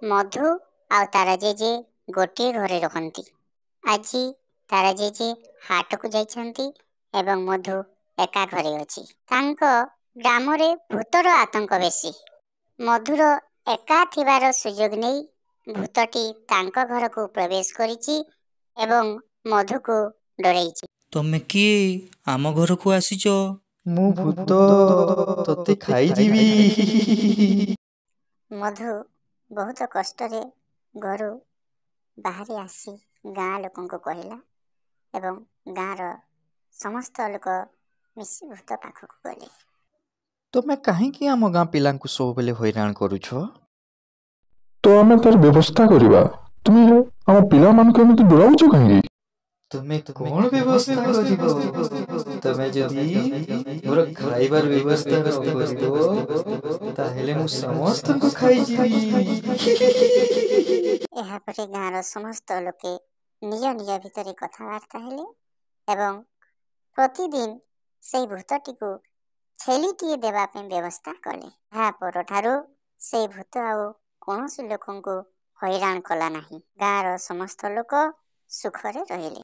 मधु आउ तार जेजे गोटे घरे रखती। आज तार जेजे हाट को जाइछंती एवं मधु एका घरे अछि। तांको ग्राम रे भूतर आतंक बेसी। मधुर एका थिबार सुजोग नहीं भूतटी तांको घर को प्रवेश करिछि एवं मधु को डरैछि। तमे किए आम घर को आसीच? मु भूत तते खाई जीवी। मधु बहुत कष्ट रे घर बाहर आसी गाँ लोक को कहला एवं गाँर समस्त लोक मिसी भूत पाखक गले। तमे काहेकि आम गाँ पिला सब बेले हैरान करूछ? तो आमे तार व्यवस्था करिबा। तुमे आम पिला मान के एमिति डराउछ काहे? तुमे कोन व्यवस्था करिबो? तमे जदी मोर खाइबार व्यवस्था न करिबो ताहेले मु समस्त को खाई जीवी। एहा परे गाँर समस्त लोके निज निज भितर कथबार्ता हेले एवं प्रतिदिन से भूतटी को छेलीटीए देवा पे व्यवस्था कले। हाँ परठारू से भूत आउ कौनसी लोक को हैरान कला नहीं। गाँर समस्त लोक सुखरे रहिले।